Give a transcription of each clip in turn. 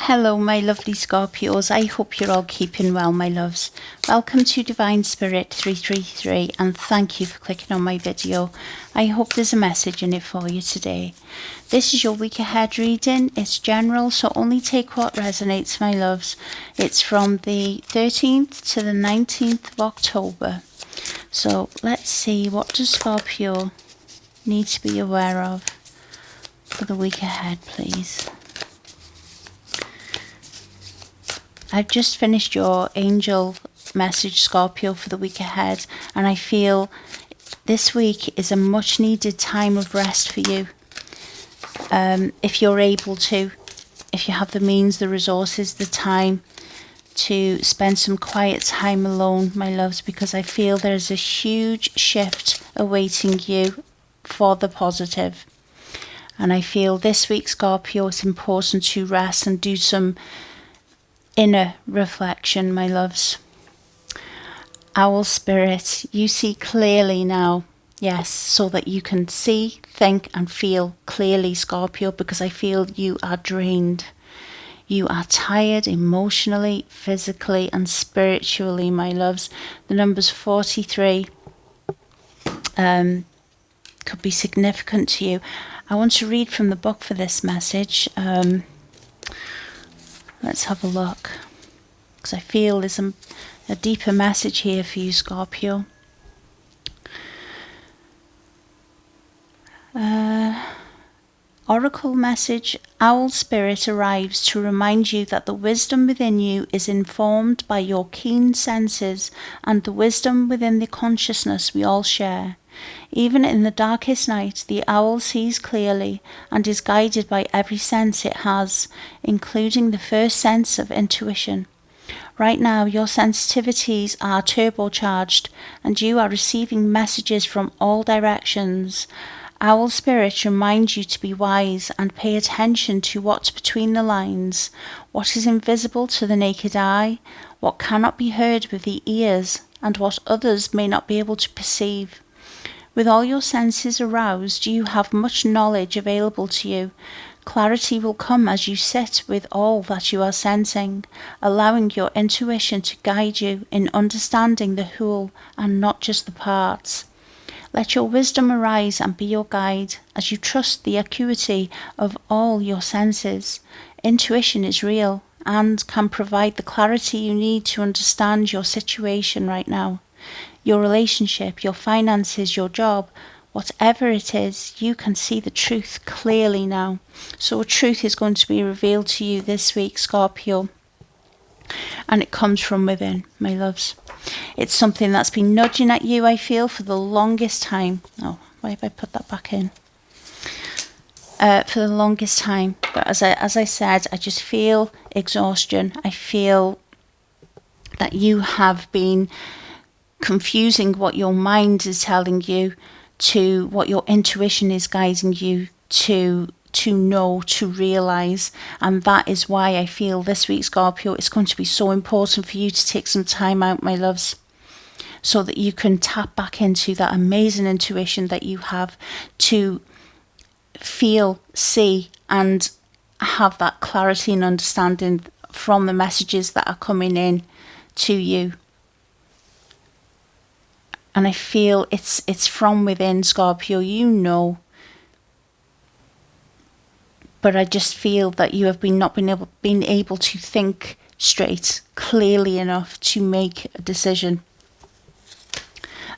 Hello, my lovely Scorpios. I hope you're all keeping well, my loves. Welcome to Divine Spirit 333 and thank you for clicking on my video. I hope there's a message in it for you today. This is your week ahead reading. It's general, so only take what resonates, my loves. It's from the 13th to the 19th of October. So let's see, what does Scorpio need to be aware of for the week ahead, please? I've just finished your angel message, Scorpio, for the week ahead, and I feel this week is a much needed time of rest for you. If you're able to, if you have the means, the resources, the time to spend some quiet time alone, my loves, because I feel there's a huge shift awaiting you for the positive. And I feel this week, Scorpio, it's important to rest and do some inner reflection, my loves. Owl spirit, you see clearly now. Yes, so that you can see, think and feel clearly, Scorpio, because I feel you are drained. You are tired emotionally, physically and spiritually, my loves. The number's 43 could be significant to you. I want to read from the book for this message. Let's have a look, because I feel there's a deeper message here for you, Scorpio. Oracle message. Owl spirit arrives to remind you that the wisdom within you is informed by your keen senses and the wisdom within the consciousness we all share. Even in the darkest night, the owl sees clearly and is guided by every sense it has, including the first sense of intuition. Right now, your sensitivities are turbocharged and you are receiving messages from all directions. Owl spirits remind you to be wise and pay attention to what's between the lines, what is invisible to the naked eye, what cannot be heard with the ears, and what others may not be able to perceive. With all your senses aroused, you have much knowledge available to you. Clarity will come as you sit with all that you are sensing, allowing your intuition to guide you in understanding the whole and not just the parts. Let your wisdom arise and be your guide as you trust the acuity of all your senses. Intuition is real and can provide the clarity you need to understand your situation right now. Your relationship, your finances, your job, whatever it is, you can see the truth clearly now. So a truth is going to be revealed to you this week, Scorpio. And it comes from within, my loves. It's something that's been nudging at you, I feel, for the longest time. Oh, why have I put that back in? For the longest time. But as I said, I just feel exhaustion. I feel that you have been confusing what your mind is telling you to what your intuition is guiding you to know, to realize. And that is why I feel this week, Scorpio, it's going to be so important for you to take some time out, my loves, so that you can tap back into that amazing intuition that you have to feel, see and have that clarity and understanding from the messages that are coming in to you. And I feel it's from within, Scorpio, you know. But I just feel that you have not been able to think straight, clearly enough to make a decision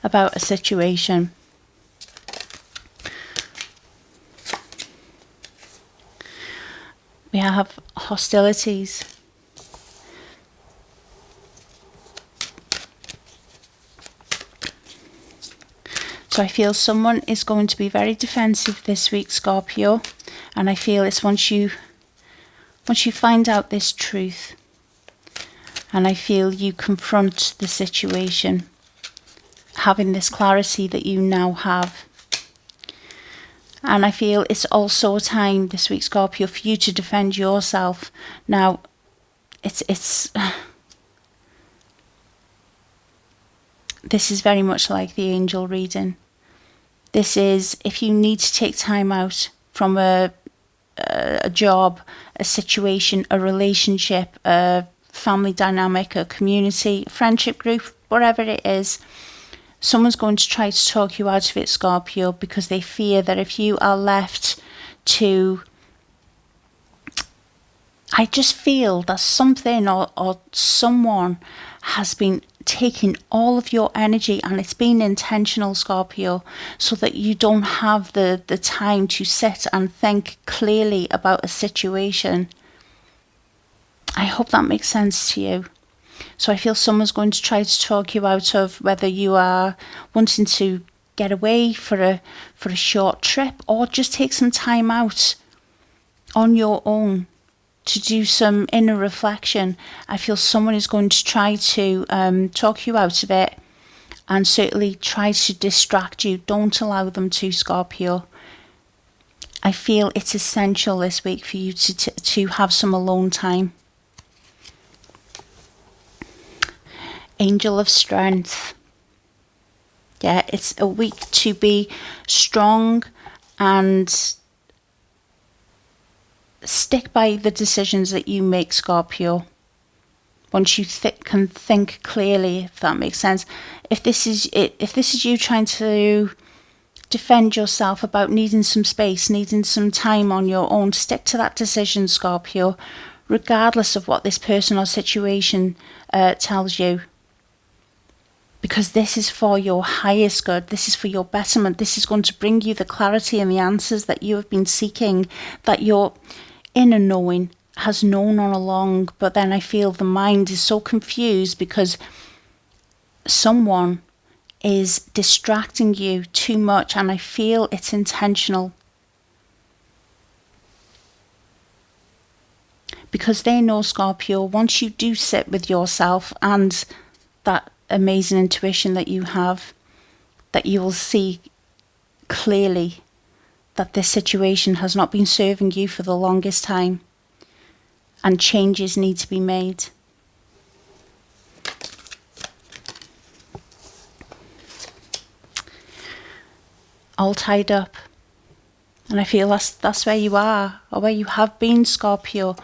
about a situation. We have hostilities. So I feel someone is going to be very defensive this week, Scorpio. And I feel it's once you find out this truth, and I feel you confront the situation, having this clarity that you now have. And I feel it's also a time this week, Scorpio, for you to defend yourself. Now, it's this is very much like the angel reading. This is if you need to take time out from a a job, a situation, a relationship, a family dynamic, a community, friendship group, whatever it is. Someone's going to try to talk you out of it, Scorpio, because they fear that if you are left to... I just feel that something or someone has been taking all of your energy, and it's been intentional, Scorpio, so that you don't have the time to sit and think clearly about a situation. I hope that makes sense to you. So I feel someone's going to try to talk you out of whether you are wanting to get away for a short trip or just take some time out on your own to do some inner reflection. I feel someone is going to try to talk you out of it and certainly try to distract you. Don't allow them to, Scorpio. I feel it's essential this week for you to have some alone time. Angel of Strength. Yeah, it's a week to be strong and stick by the decisions that you make, Scorpio. Once you can think clearly, if that makes sense. If this is you trying to defend yourself about needing some space, needing some time on your own, stick to that decision, Scorpio, regardless of what this person or situation tells you. Because this is for your highest good. This is for your betterment. This is going to bring you the clarity and the answers that you have been seeking, that your inner knowing has known all along. But then I feel the mind is so confused because someone is distracting you too much, and I feel it's intentional. Because they know, Scorpio, once you do sit with yourself and that amazing intuition that you have, that you will see clearly that this situation has not been serving you for the longest time and changes need to be made. All tied up. And I feel that's where you are, or where you have been, Scorpio.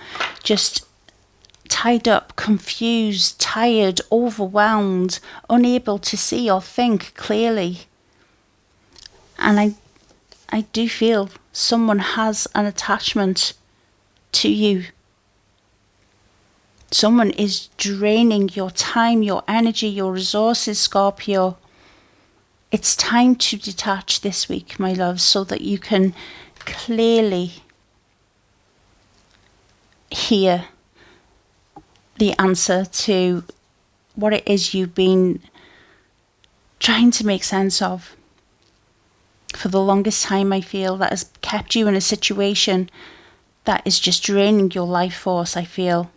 Just tied up, confused, tired, overwhelmed, unable to see or think clearly. And I do feel someone has an attachment to you. Someone is draining your time, your energy, your resources, Scorpio. It's time to detach this week, my love, so that you can clearly hear the answer to what it is you've been trying to make sense of for the longest time. I feel that has kept you in a situation that is just draining your life force, I feel.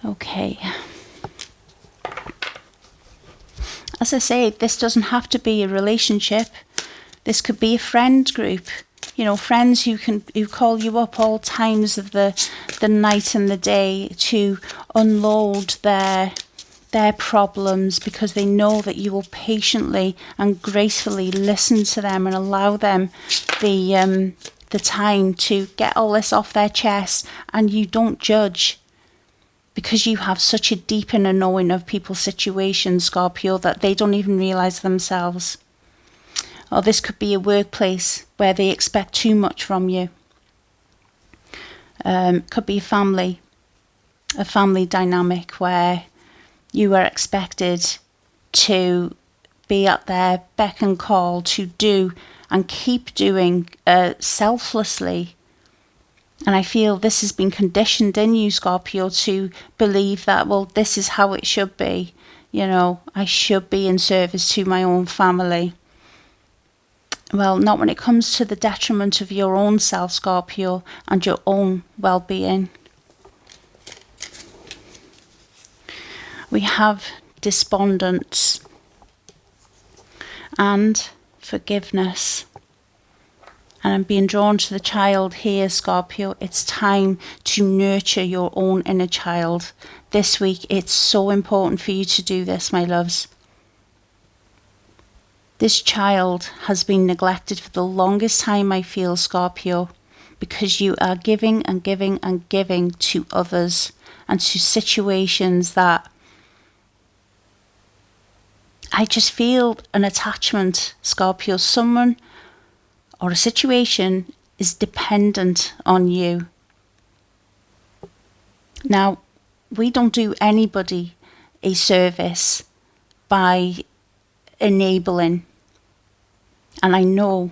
Okay. As I say, this doesn't have to be a relationship. This could be a friend group. You know, friends who call you up all times of the night and the day to unload their problems, because they know that you will patiently and gracefully listen to them and allow them the time to get all this off their chest, and you don't judge. Because you have such a deep inner knowing of people's situations, Scorpio, that they don't even realise themselves. Or this could be a workplace where they expect too much from you. Could be a family dynamic where you are expected to be at their beck and call to do and keep doing selflessly. And I feel this has been conditioned in you, Scorpio, to believe that, well, this is how it should be. You know, I should be in service to my own family. Well, not when it comes to the detriment of your own self, Scorpio, and your own well-being. We have despondence and forgiveness. And I'm being drawn to the child here, Scorpio. It's time to nurture your own inner child. This week, it's so important for you to do this, my loves. This child has been neglected for the longest time, I feel, Scorpio, because you are giving and giving and giving to others and to situations that I just feel an attachment, Scorpio. Someone or a situation is dependent on you. Now, we don't do anybody a service by enabling. And I know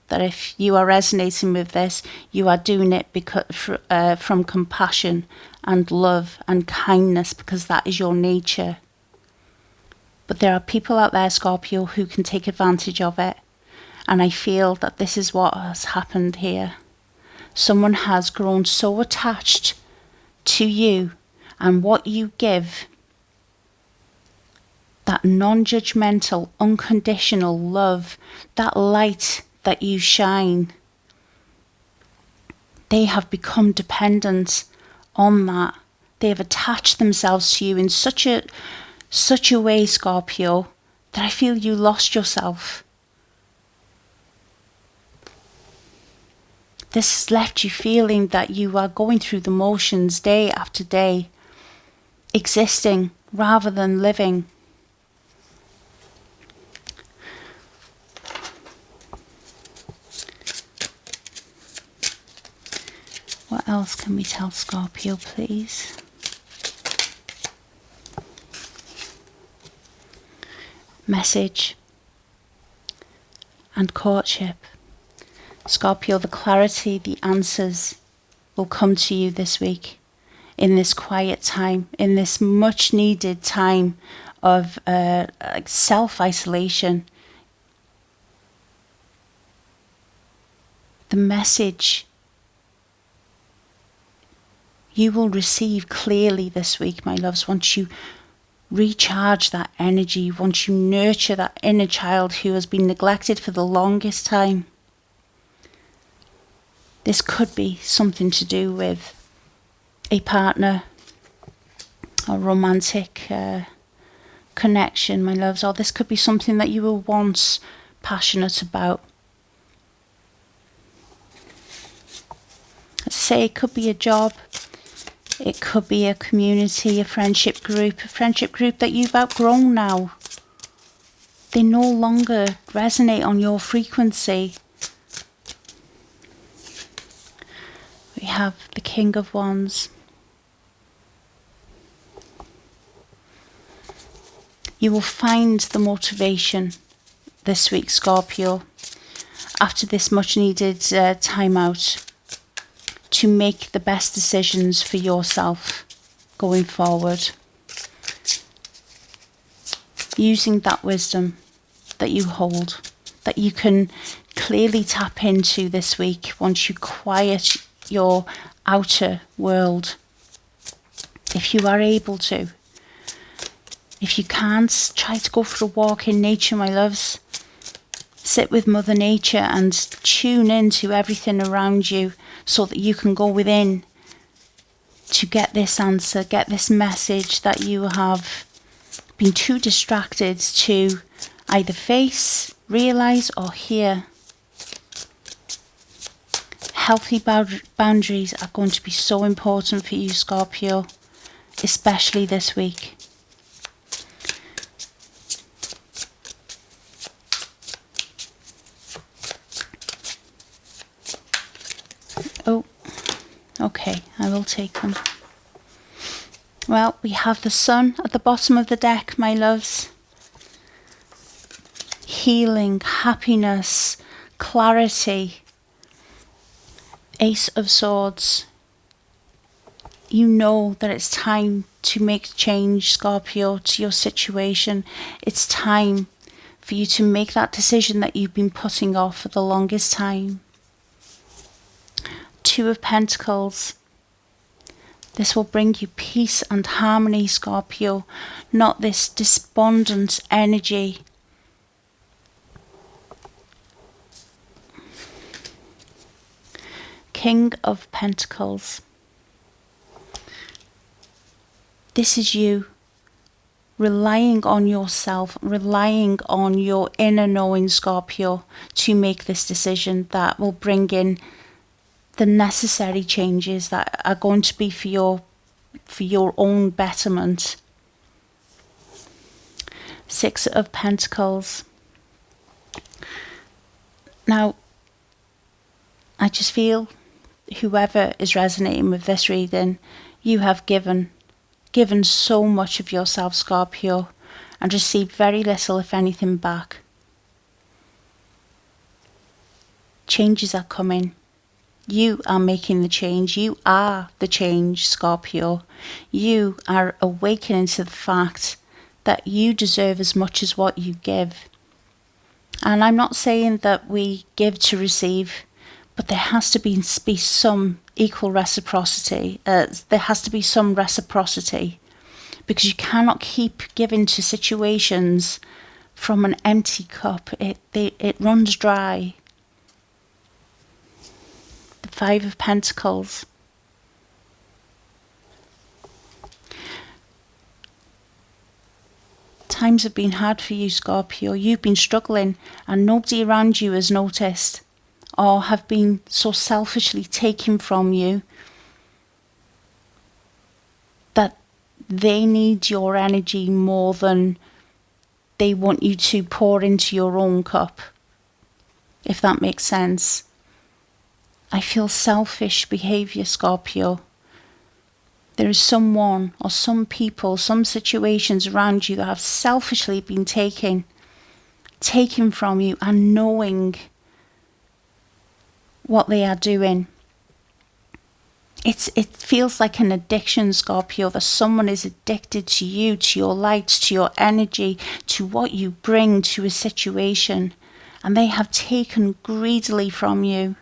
that if you are resonating with this, you are doing it because from compassion and love and kindness, because that is your nature. But there are people out there, Scorpio, who can take advantage of it. And I feel that this is what has happened here. Someone has grown so attached to you and what you give, that non-judgmental, unconditional love, that light that you shine. They have become dependent on that. They have attached themselves to you in such a way, Scorpio, that I feel you lost yourself. This has left you feeling that you are going through the motions day after day, existing rather than living. What else can we tell Scorpio, please? Message and courtship. Scorpio, the clarity, the answers will come to you this week, in this quiet time, in this much needed time of self-isolation. The message you will receive clearly this week, my loves, once you recharge that energy, once you nurture that inner child who has been neglected for the longest time. This could be something to do with a partner, a romantic connection, my loves, or this could be something that you were once passionate about. As I say, it could be a job, it could be a community, a friendship group that you've outgrown now. They no longer resonate on your frequency. We have the King of Wands. You will find the motivation this week, Scorpio, after this much needed time out, to make the best decisions for yourself going forward. Using that wisdom that you hold, that you can clearly tap into this week once you quiet your outer world. If you are able to. If you can't, try to go for a walk in nature, my loves. Sit with Mother Nature and tune into everything around you so that you can go within to get this answer, get this message that you have been too distracted to either face, realise or hear. Healthy boundaries are going to be so important for you, Scorpio, especially this week. Oh, okay, I will take them. Well, we have the Sun at the bottom of the deck, my loves. Healing, happiness, clarity. Ace of Swords. You know that it's time to make change, Scorpio, to your situation. It's time for you to make that decision that you've been putting off for the longest time. Two of Pentacles. This will bring you peace and harmony, Scorpio, not this despondent energy. King of Pentacles. This is you relying on yourself, relying on your inner knowing, Scorpio, to make this decision that will bring in the necessary changes that are going to be for your own betterment. Six of Pentacles. Now, I just feel whoever is resonating with this reading, you have given so much of yourself, Scorpio, and received very little, if anything, back. Changes are coming. You are making the change. You are the change, Scorpio. You are awakening to the fact that you deserve as much as what you give. And I'm not saying that we give to receive, but there has to be some equal reciprocity. There has to be some reciprocity, because you cannot keep giving to situations from an empty cup. It runs dry. The Five of Pentacles. Times have been hard for you, Scorpio. You've been struggling and nobody around you has noticed, or have been so selfishly taken from you that they need your energy more than they want you to pour into your own cup, if that makes sense. I feel selfish behaviour, Scorpio. There is someone or some people, some situations around you that have selfishly been taken from you, and knowing what they are doing. It feels like an addiction, Scorpio, that someone is addicted to you, to your light, to your energy, to what you bring to a situation, and they have taken greedily from you.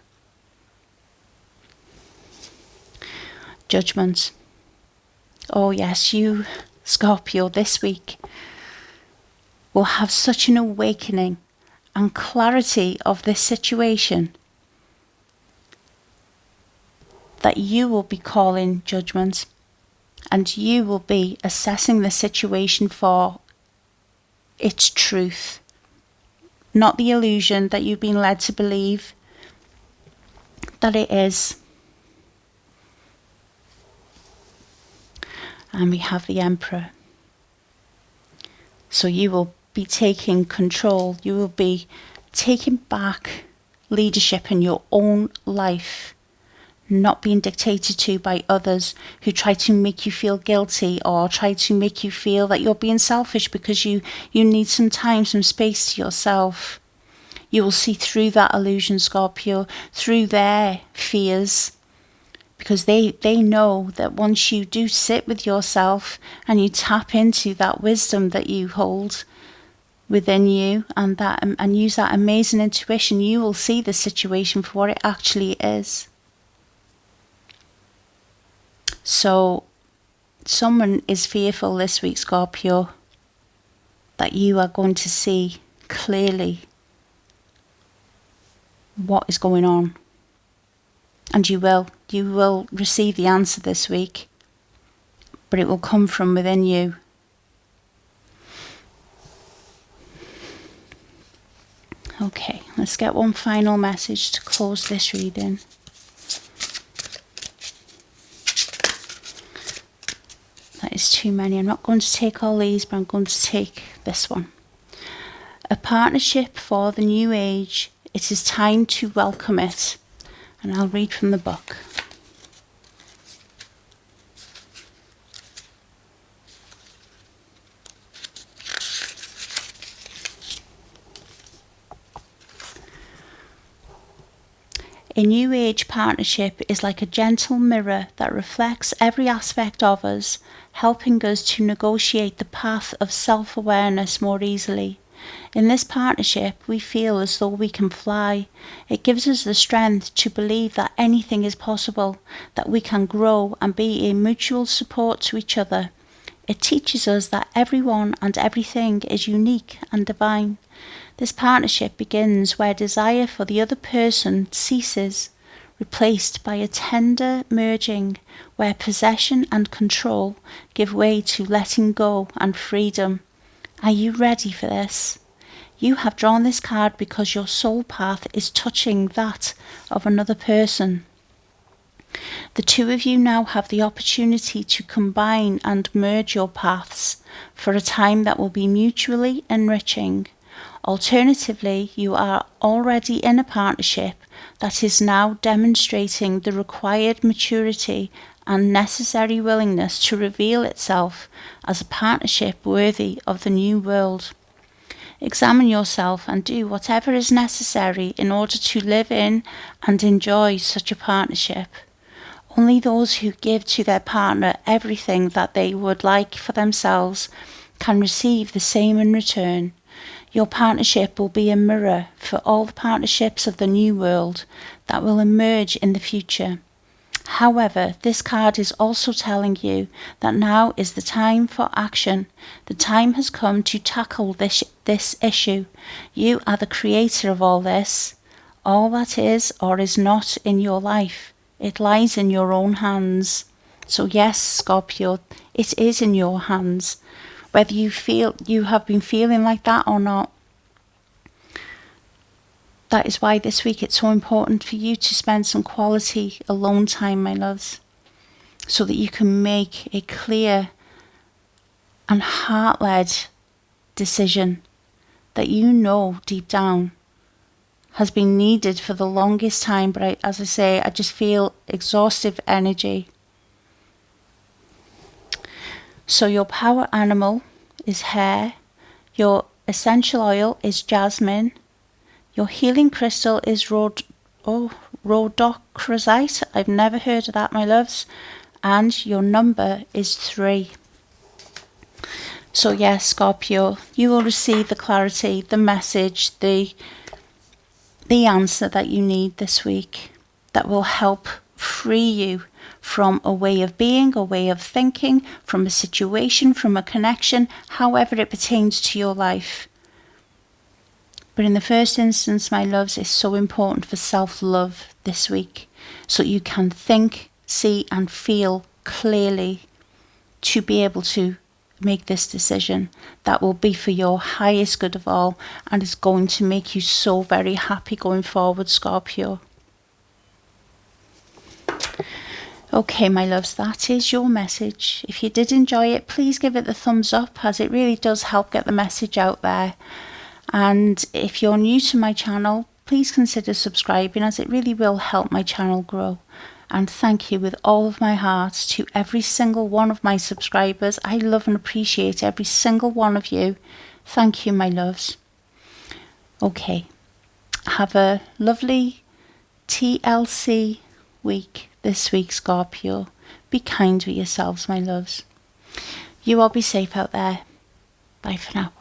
Judgment. Oh yes, you, Scorpio, this week will have such an awakening and clarity of this situation that you will be calling judgment, and you will be assessing the situation for its truth, not the illusion that you've been led to believe that it is. And we have the Emperor. So you will be taking control. You will be taking back leadership in your own life, not being dictated to by others who try to make you feel guilty or try to make you feel that you're being selfish because you need some time, some space to yourself. You will see through that illusion, Scorpio, through their fears, because they know that once you do sit with yourself and you tap into that wisdom that you hold within you and use that amazing intuition, you will see the situation for what it actually is. So someone is fearful this week, Scorpio, that you are going to see clearly what is going on. And you will receive the answer this week, but it will come from within you. Okay, let's get one final message to close this reading. That is too many. I'm not going to take all these, but I'm going to take this one. A partnership for the new age. It is time to welcome it. And I'll read from the book. A new age partnership is like a gentle mirror that reflects every aspect of us, helping us to negotiate the path of self-awareness more easily. In this partnership, we feel as though we can fly. It gives us the strength to believe that anything is possible, that we can grow and be a mutual support to each other. It teaches us that everyone and everything is unique and divine. This partnership begins where desire for the other person ceases. replaced by a tender merging where possession and control give way to letting go and freedom. Are you ready for this? You have drawn this card because your soul path is touching that of another person. The two of you now have the opportunity to combine and merge your paths for a time that will be mutually enriching. Alternatively, you are already in a partnership that is now demonstrating the required maturity and necessary willingness to reveal itself as a partnership worthy of the new world. Examine yourself and do whatever is necessary in order to live in and enjoy such a partnership. Only those who give to their partner everything that they would like for themselves can receive the same in return. Your partnership will be a mirror for all the partnerships of the new world that will emerge in the future. However, this card is also telling you that now is the time for action. The time has come to tackle this issue. You are the creator of all this. All that is or is not in your life. It lies in your own hands. So yes, Scorpio, it is in your hands. Whether you have been feeling like that or not. That is why this week it's so important for you to spend some quality alone time, my loves, so that you can make a clear and heart-led decision that you know deep down has been needed for the longest time. But as I say, I just feel exhaustive energy. So your power animal is hare, your essential oil is jasmine, your healing crystal is rhodochrosite. I've never heard of that, my loves. And your number is 3. So yes, Scorpio, you will receive the clarity, the message, the answer that you need this week that will help free you from a way of being, a way of thinking, from a situation, from a connection, however it pertains to your life. But in the first instance, my loves, it's so important for self-love this week, so you can think, see and feel clearly to be able to make this decision that will be for your highest good of all and is going to make you so very happy going forward, Scorpio. Okay, my loves, that is your message. If you did enjoy it, please give it the thumbs up, as it really does help get the message out there. And if you're new to my channel, please consider subscribing, as it really will help my channel grow. And thank you with all of my heart to every single one of my subscribers. I love and appreciate every single one of you. Thank you, my loves. Okay, have a lovely TLC week this week, Scorpio. Be kind to yourselves, my loves. You all be safe out there. Bye for now.